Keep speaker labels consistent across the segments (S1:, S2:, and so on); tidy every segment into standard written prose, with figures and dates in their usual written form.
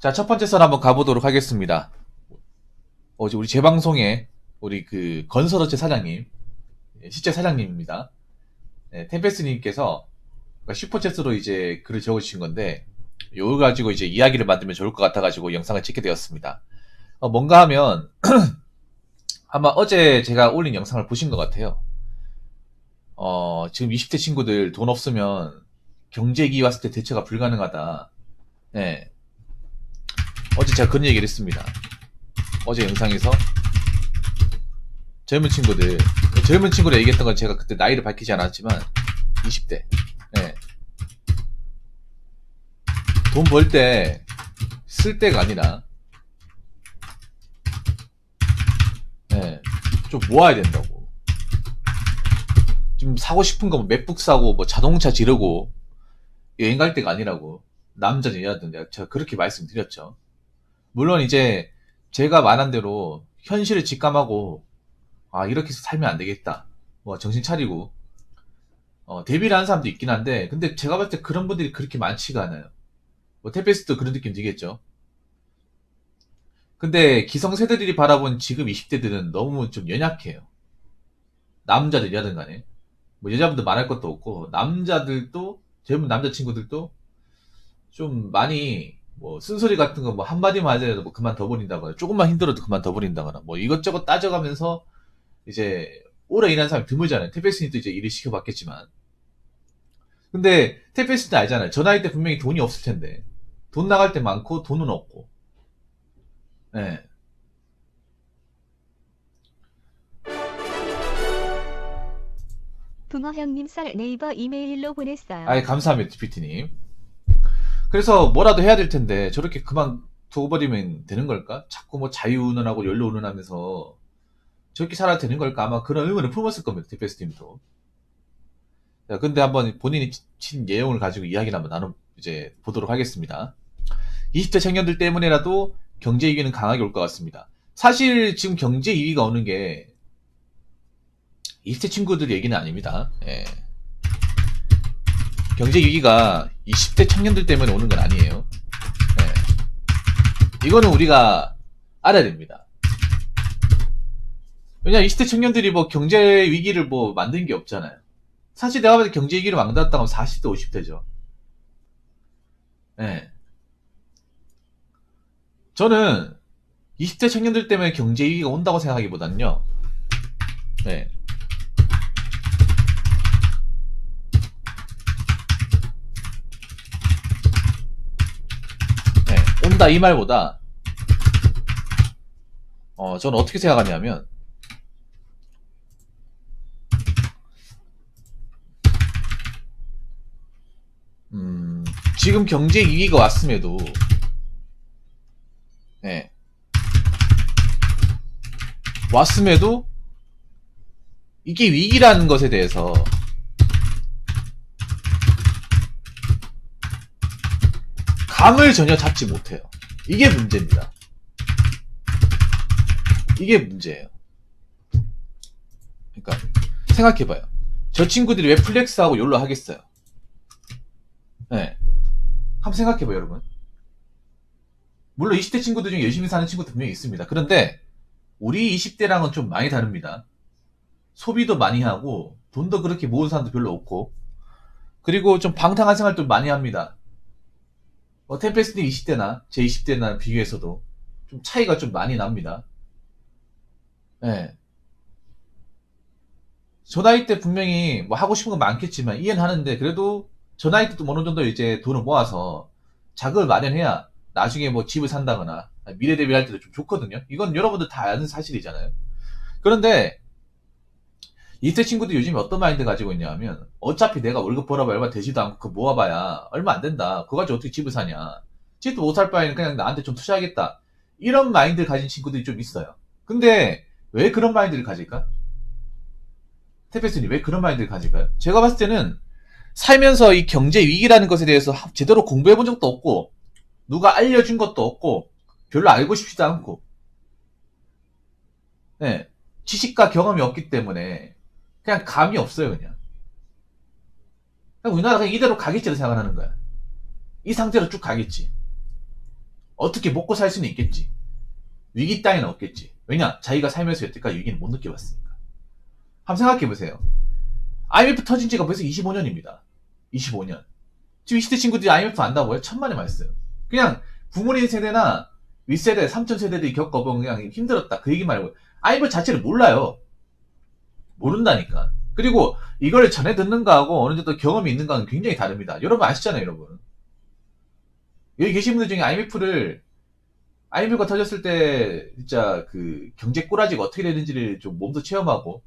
S1: 자, 첫 번째 썰 한번 가보도록 하겠습니다. 어제 우리 재방송에 우리 그 건설업체 사장님, 실제 사장님입니다. 네, 템페스님께서 슈퍼챗으로 이제 글을 적어주신 건데, 요걸 가지고 이제 이야기를 만들면 좋을 것 같아가지고 영상을 찍게 되었습니다. 뭔가 하면, 아마 어제 제가 올린 영상을 보신 것 같아요. 지금 20대 친구들 돈 없으면 경제위기 왔을 때 대처가 불가능하다. 네. 어제 제가 그런 얘기를 했습니다. 어제 영상에서 젊은 친구들 얘기했던 건 제가 그때 나이를 밝히지 않았지만 20대. 네. 돈 벌 때 쓸 때가 아니라 네. 좀 모아야 된다고. 좀 사고 싶은 거 뭐 맥북 사고 뭐 자동차 지르고 여행 갈 때가 아니라고. 남자든 여자든 제가 그렇게 말씀드렸죠. 물론 이제 제가 말한 대로 현실을 직감하고 이렇게 해서 살면 안 되겠다. 뭐 정신 차리고 대비를 하는 사람도 있긴 한데 근데 제가 봤을 때 그런 분들이 그렇게 많지가 않아요. 뭐 테페스도 그런 느낌 들겠죠. 근데 기성세대들이 바라본 지금 20대들은 너무 좀 연약해요. 남자들 여든 간에 뭐 여자분들 말할 것도 없고 남자들도 젊은 남자친구들도 좀 많이 뭐 쓴소리 같은 거 뭐 한마디만 하더라도 뭐 그만 둬 버린다거나 조금만 힘들어도 그만 둬 버린다거나 뭐 이것저것 따져가면서 이제 오래 일하는 사람이 드물잖아요. 테페스님도 이제 일을 시켜봤겠지만 근데 테페스도 알잖아요. 저 나이 때 분명히 돈이 없을 텐데 돈 나갈 때 많고 돈은 없고 네.
S2: 붕어 형님 썰 네이버 이메일로 보냈어요.
S1: 아예 감사합니다. DPT님. 그래서 뭐라도 해야 될 텐데 저렇게 그만 두어버리면 되는 걸까? 자꾸 뭐 자유운운하고 연로운운하면서 저렇게 살아도 되는 걸까? 아마 그런 의문을 품었을 겁니다. 디페스팀도. 근데 한번 본인이 친 내용을 가지고 이야기를 한번 나눠 이제 보도록 하겠습니다. 20대 청년들 때문에라도 경제 위기는 강하게 올 것 같습니다. 사실 지금 경제 위기가 오는 게 20대 친구들 얘기는 아닙니다. 예. 경제 위기가 20대 청년들 때문에 오는 건 아니에요. 예. 이거는 우리가 알아야 됩니다. 왜냐 20대 청년들이 뭐 경제 위기를 뭐 만든 게 없잖아요. 사실 내가 봤을 때 경제 위기를 만들었다고 하면 40대 50대죠. 예. 저는 20대 청년들 때문에 경제 위기가 온다고 생각하기보다는요. 예. 예. 온다 이 말보다 저는 어떻게 생각하냐면 지금 경제 위기가 왔음에도 예. 왔음에도 이게 위기라는 것에 대해서 감을 전혀 잡지 못해요. 이게 문제입니다. 이게 문제예요. 그러니까 생각해봐요. 저 친구들이 왜 플렉스하고 욜로 하겠어요? 네. 한번 생각해봐요, 여러분. 물론 20대 친구들 중에 열심히 사는 친구도 분명히 있습니다. 그런데 우리 20대랑은 좀 많이 다릅니다. 소비도 많이 하고 돈도 그렇게 모은 사람도 별로 없고 그리고 좀 방탕한 생활도 많이 합니다. 템페스님 20대나 제 20대나 비교해서도 좀 차이가 좀 많이 납니다. 네. 저 나이 때 분명히 뭐 하고 싶은 건 많겠지만 이해는 하는데 그래도 저 나이 때도 어느 정도 이제 돈을 모아서 자금을 마련해야 나중에 뭐 집을 산다거나 미래 대비할 때도 좀 좋거든요. 이건 여러분들 다 아는 사실이잖아요. 그런데 20대 친구들 요즘 어떤 마인드 가지고 있냐 하면 어차피 내가 월급 벌어봐야 얼마 되지도 않고 그거 모아봐야 얼마 안 된다. 그거 가지고 어떻게 집을 사냐. 집도 못 살 바에는 그냥 나한테 좀 투자하겠다. 이런 마인드를 가진 친구들이 좀 있어요. 근데 왜 그런 마인드를 가질까? 테페스님 왜 그런 마인드를 가질까요? 제가 봤을 때는 살면서 이 경제 위기라는 것에 대해서 제대로 공부해 본 적도 없고 누가 알려준 것도 없고 별로 알고 싶지도 않고 네, 지식과 경험이 없기 때문에 그냥 감이 없어요 그냥 우리나라가 그냥 이대로 가겠지로 생각하는 거야. 이 상태로 쭉 가겠지. 어떻게 먹고 살 수는 있겠지. 위기 따위는 없겠지. 왜냐? 자기가 살면서 여태까지 위기는 못 느껴봤으니까. 한번 생각해보세요. IMF 터진 지가 벌써 25년입니다. 25년. 지금 20대 친구들이 IMF 안다고요? 천만의 말씀. 그냥 부모님 세대나 윗세대, 삼촌 세대들이 겪어본 그냥 힘들었다. 그 얘기 말고 IMF 자체를 몰라요. 모른다니까. 그리고 이걸 전해 듣는 거하고 어느 정도 경험이 있는 거는 굉장히 다릅니다. 여러분 아시잖아요, 여러분. 여기 계신 분들 중에 IMF가 터졌을 때 진짜 그 경제 꼬라지가 어떻게 되는지를 좀 몸소 체험하고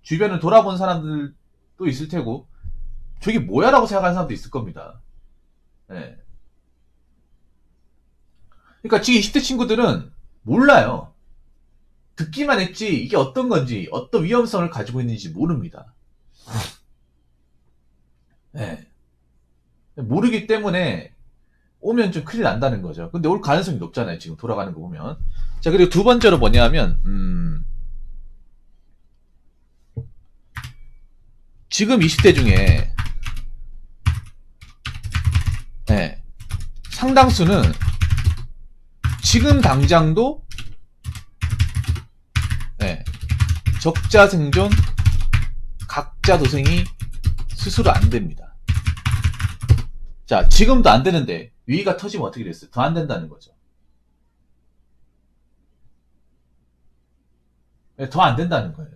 S1: 주변을 돌아본 사람들도 있을 테고 저게 뭐야라고 생각하는 사람도 있을 겁니다. 네. 그러니까 지금 20대 친구들은 몰라요. 듣기만 했지 이게 어떤 건지 어떤 위험성을 가지고 있는지 모릅니다. 네. 모르기 때문에 오면 좀 큰일 난다는 거죠. 근데 올 가능성이 높잖아요. 지금 돌아가는 거 보면. 자, 그리고 두 번째로 뭐냐면 지금 20대 중에 네, 상당수는 지금 당장도 네, 적자 생존, 각자 도생이 스스로 안 됩니다. 자, 지금도 안 되는데 위기가 터지면 어떻게 됐어요? 더 안 된다는 거죠. 네, 더 안 된다는 거예요.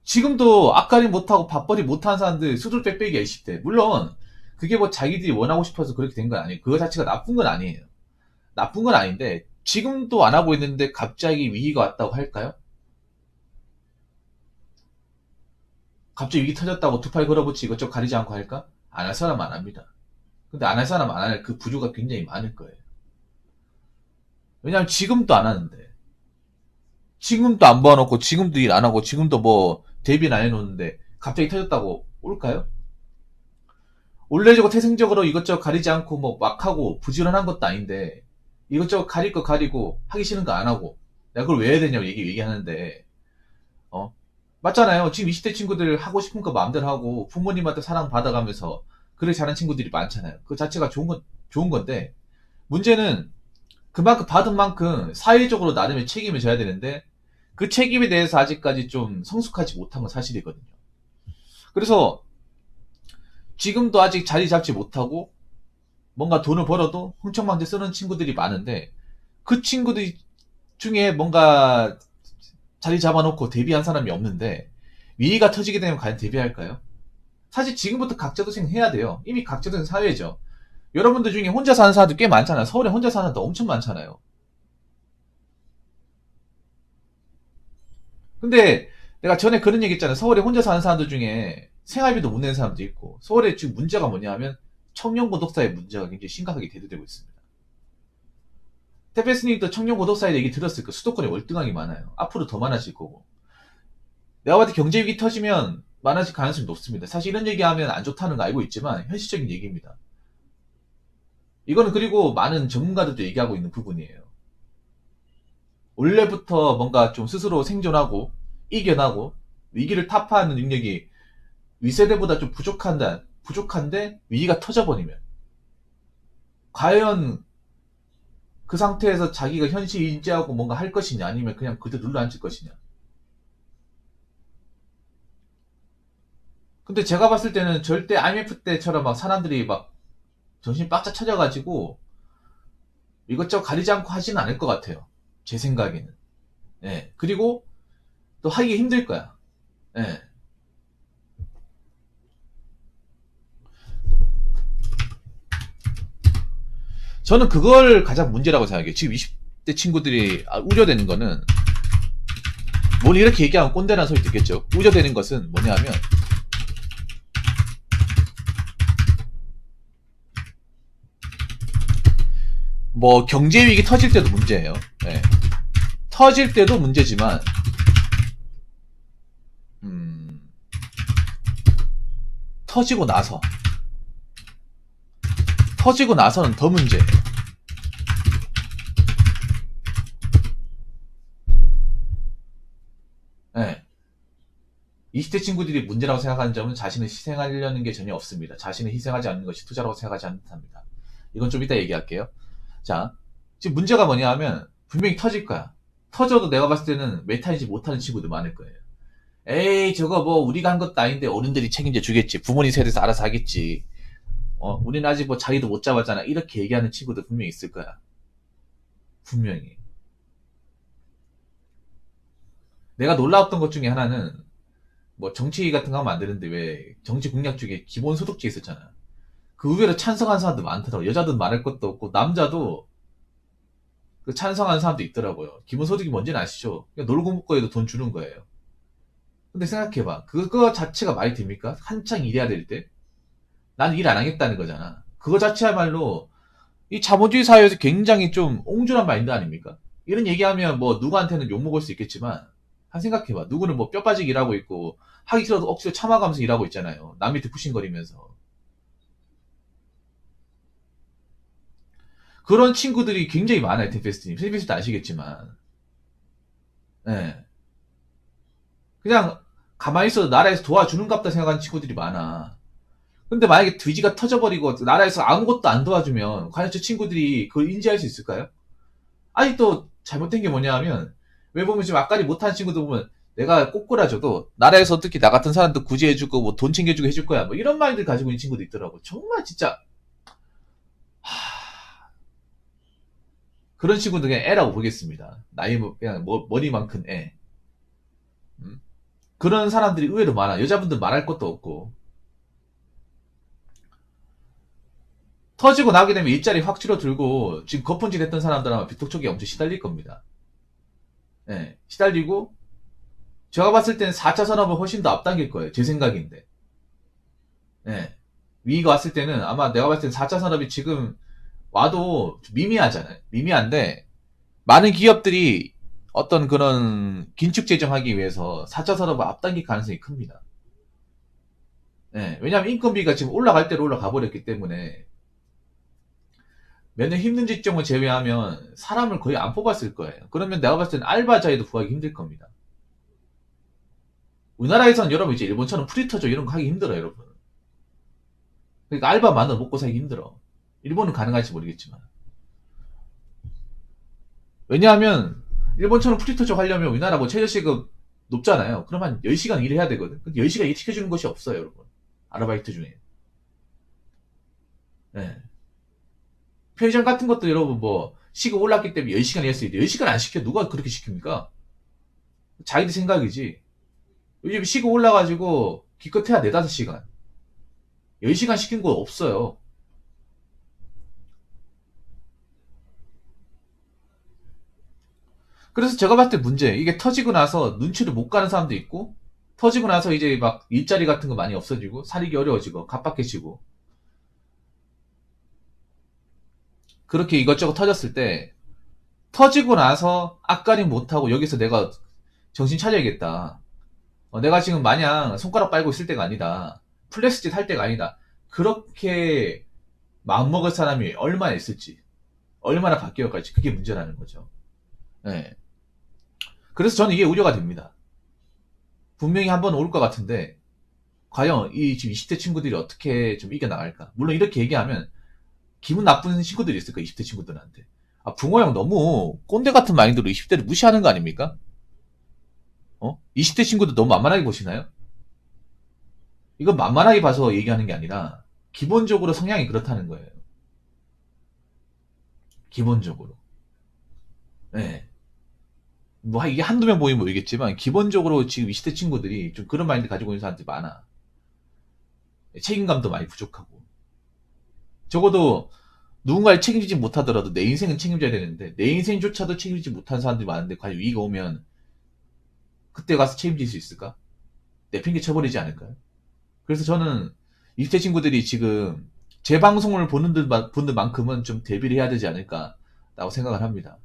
S1: 지금도 앞가림 못하고 밥벌이 못하는 사람들 수두룩 빽빽이야 20대. 물론 그게 뭐 자기들이 원하고 싶어서 그렇게 된 건 아니에요. 그거 자체가 나쁜 건 아니에요. 나쁜 건 아닌데 지금도 안 하고 있는데 갑자기 위기가 왔다고 할까요? 갑자기 위기 터졌다고 두 팔 걸어붙이 이것저것 가리지 않고 할까? 안 할 사람은 안 합니다. 근데 안 할 사람 안 할 그 부류가 굉장히 많을 거예요. 왜냐하면 지금도 안 하는데 지금도 안 모아놓고 지금도 일 안 하고 지금도 뭐 대비는 안 해놓는데 갑자기 터졌다고 올까요? 원래적으로 태생적으로 이것저것 가리지 않고 뭐 막 하고 부지런한 것도 아닌데 이것저것 가릴 거 가리고 하기 싫은 거 안 하고 내가 그걸 왜 해야 되냐고 얘기하는데 맞잖아요. 지금 20대 친구들 하고 싶은 거 마음대로 하고 부모님한테 사랑 받아가면서 그렇게 자는 친구들이 많잖아요. 그 자체가 좋은 건데 문제는 그만큼 받은 만큼 사회적으로 나름의 책임을 져야 되는데 그 책임에 대해서 아직까지 좀 성숙하지 못한 건 사실이거든요. 그래서 지금도 아직 자리 잡지 못하고 뭔가 돈을 벌어도 흥청망청 쓰는 친구들이 많은데 그 친구들 중에 뭔가 자리 잡아놓고 데뷔한 사람이 없는데 위기가 터지게 되면 과연 데뷔할까요? 사실 지금부터 각자도생 해야 돼요. 이미 각자도생 사회죠. 여러분들 중에 혼자 사는 사람들 꽤 많잖아요. 서울에 혼자 사는 사람도 엄청 많잖아요. 근데 내가 전에 그런 얘기 했잖아요. 서울에 혼자 사는 사람들 중에 생활비도 못 내는 사람도 있고 서울에 지금 문제가 뭐냐 하면 청년고독사의 문제가 굉장히 심각하게 대두되고 있습니다. 테페스님도 청년고독사의 얘기 들었을 거 수도권에 월등하게 많아요. 앞으로 더 많아질 거고 내가 봤을 때 경제위기 터지면 많아질 가능성이 높습니다. 사실 이런 얘기하면 안 좋다는 거 알고 있지만 현실적인 얘기입니다. 이거는 그리고 많은 전문가들도 얘기하고 있는 부분이에요. 원래부터 뭔가 좀 스스로 생존하고 이겨나고 위기를 타파하는 능력이 윗세대보다 좀 부족한데 위기가 터져버리면 과연 그 상태에서 자기가 현실 인지하고 뭔가 할 것이냐 아니면 그냥 그대로 눌러앉을 것이냐. 근데 제가 봤을 때는 절대 IMF 때처럼 막 사람들이 막 정신 바짝 차려가지고 이것저것 가리지 않고 하지는 않을 것 같아요. 제 생각에는. 예. 그리고 또 하기 힘들 거야. 예. 저는 그걸 가장 문제라고 생각해요. 지금 20대 친구들이 우려되는 거는 뭘 이렇게 얘기하면 꼰대라는 소리 듣겠죠. 우려되는 것은 뭐냐 하면 뭐 경제위기 터질 때도 문제예요. 네. 터질 때도 문제지만 터지고 나서는 더 문제예요. 네. 20대 친구들이 문제라고 생각하는 점은 자신을 희생하려는 게 전혀 없습니다. 자신을 희생하지 않는 것이 투자라고 생각하지 않답니다. 이건 좀 이따 얘기할게요. 자, 지금 문제가 뭐냐 하면 분명히 터질 거야. 터져도 내가 봤을 때는 메타이지 못하는 친구들 많을 거예요. 에이, 저거 뭐 우리가 한 것도 아닌데 어른들이 책임져 주겠지. 부모님 세대에서 알아서 하겠지. 우리는 아직 뭐 자리도 못 잡았잖아. 이렇게 얘기하는 친구들 분명히 있을 거야. 분명히. 내가 놀라웠던 것 중에 하나는 뭐 정치 같은 거 하면 안 되는데 왜 정치 공약 중에 기본소득제 있었잖아. 그 의외로 찬성한 사람도 많더라고. 여자도 말할 것도 없고 남자도 그 찬성하는 사람도 있더라고요. 기본소득이 뭔지는 아시죠? 그냥 놀고 먹고 해도 돈 주는 거예요. 근데 생각해봐. 그거 자체가 말이 됩니까? 한창 일해야 될 때? 나는 일 안 하겠다는 거잖아. 그거 자체야말로 이 자본주의 사회에서 굉장히 좀 옹졸한 마인드 아닙니까? 이런 얘기하면 뭐 누구한테는 욕먹을 수 있겠지만 한 생각해봐. 누구는 뭐 뼈 빠지게 일하고 있고 하기 싫어도 억지로 참아가면서 일하고 있잖아요. 남 밑에 푸싱거리면서. 그런 친구들이 굉장히 많아요. 템페스트님. 템페스트 아시겠지만. 예. 그냥 가만히 있어도 나라에서 도와주는 갑다 생각하는 친구들이 많아. 근데 만약에 뒤지가 터져버리고 나라에서 아무것도 안 도와주면 과연 저 친구들이 그걸 인지할 수 있을까요? 아직도 잘못된 게 뭐냐 하면 왜 보면 지금 앞가리 못하는 친구들 보면 내가 꼬꾸라져도 나라에서 어떻게 나 같은 사람도 구제해주고 뭐 돈 챙겨주고 해줄 거야 뭐 이런 마인드를 가지고 있는 친구도 있더라고. 정말 진짜 그런 친구들 그냥 애라고 보겠습니다. 나이 그냥 머리만큼 애. 음? 그런 사람들이 의외로 많아. 여자분들 말할 것도 없고 터지고 나게 되면 일자리 확 줄어들고 지금 거품질 했던 사람들 아마 비톡촉이 엄청 시달릴 겁니다. 예, 시달리고 제가 봤을 때는 4차 산업은 훨씬 더 앞당길 거예요. 제 생각인데. 예. 위기가 왔을 때는 아마 내가 봤을 때는 4차 산업이 지금 와도 좀 미미하잖아요. 미미한데 많은 기업들이 어떤 그런 긴축 재정하기 위해서 4차 산업을 앞당길 가능성이 큽니다. 예. 왜냐하면 인건비가 지금 올라갈 대로 올라가 버렸기 때문에 몇 년 힘든 직종을 제외하면 사람을 거의 안 뽑았을 거예요. 그러면 내가 봤을 때는 알바자에도 구하기 힘들 겁니다. 우리나라에서는 여러분 이제 일본처럼 프리터죠 이런 거 하기 힘들어요, 여러분. 그러니까 알바만으로 먹고 살기 힘들어. 일본은 가능할지 모르겠지만. 왜냐하면 일본처럼 프리터족 하려면 우리나라 뭐 최저시급 높잖아요. 그럼 한 10시간 일해야 되거든. 근데 10시간 일 시켜주는 것이 없어요, 여러분. 아르바이트 중에. 네. 편의점 같은 것도 여러분 뭐 시급 올랐기 때문에 10시간 일했어요. 10시간 안 시켜. 누가 그렇게 시킵니까? 자기들 생각이지. 요즘 시급 올라가지고 기껏해야 4, 5시간. 10시간 시킨 거 없어요. 그래서 제가 봤을 때 문제, 이게 터지고 나서 눈치를 못 가는 사람도 있고, 터지고 나서 이제 막 일자리 같은 거 많이 없어지고, 살기 어려워지고, 갑박해지고, 그렇게 이것저것 터졌을 때, 터지고 나서 앞가림 못하고 여기서 내가 정신 차려야겠다. 내가 지금 마냥 손가락 빨고 있을 때가 아니다. 플렉스짓 할 때가 아니다. 그렇게 마음먹을 사람이 얼마나 있을지, 얼마나 바뀌어갈지, 그게 문제라는 거죠. 네. 그래서 저는 이게 우려가 됩니다. 분명히 한번 올 것 같은데, 과연 이 지금 20대 친구들이 어떻게 좀 이겨나갈까? 물론 이렇게 얘기하면 기분 나쁜 친구들이 있을 거야, 20대 친구들한테. 아, 붕어 형 너무 꼰대 같은 마인드로 20대를 무시하는 거 아닙니까? 20대 친구들 너무 만만하게 보시나요? 이건 만만하게 봐서 얘기하는 게 아니라 기본적으로 성향이 그렇다는 거예요. 기본적으로. 네. 뭐 이게 한두 명 보이면 모르겠지만 기본적으로 지금 20대 친구들이 좀 그런 마인드 가지고 있는 사람들이 많아. 책임감도 많이 부족하고. 적어도 누군가를 책임지지 못하더라도 내 인생은 책임져야 되는데 내 인생조차도 책임지지 못한 사람들이 많은데 과연 위기가 오면 그때 가서 책임질 수 있을까? 내팽개 쳐버리지 않을까요? 그래서 저는 20대 친구들이 지금 제 방송을 보는 분들만큼은 좀 대비를 해야 되지 않을까라고 생각을 합니다.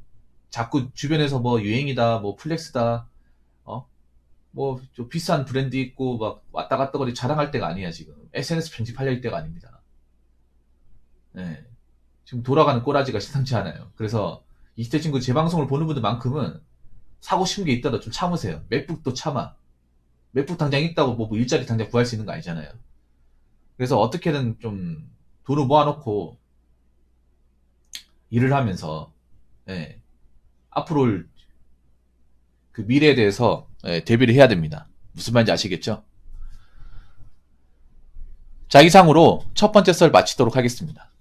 S1: 자꾸 주변에서 뭐 유행이다, 뭐 플렉스다, 좀 비싼 브랜드 있고 막 왔다 갔다 거리 자랑할 때가 아니야 지금. SNS 편집할 때가 아닙니다. 네. 지금 돌아가는 꼬라지가 심상치 않아요. 그래서 20대 친구 제 방송을 보는 분들만큼은 사고 싶은 게 있더라도 좀 참으세요. 맥북도 참아. 맥북 당장 있다고 뭐 일자리 당장 구할 수 있는 거 아니잖아요. 그래서 어떻게든 좀 돈을 모아놓고 일을 하면서 예, 앞으로 그 미래에 대해서 예, 대비를 해야 됩니다. 무슨 말인지 아시겠죠? 자, 이상으로 첫 번째 썰 마치도록 하겠습니다.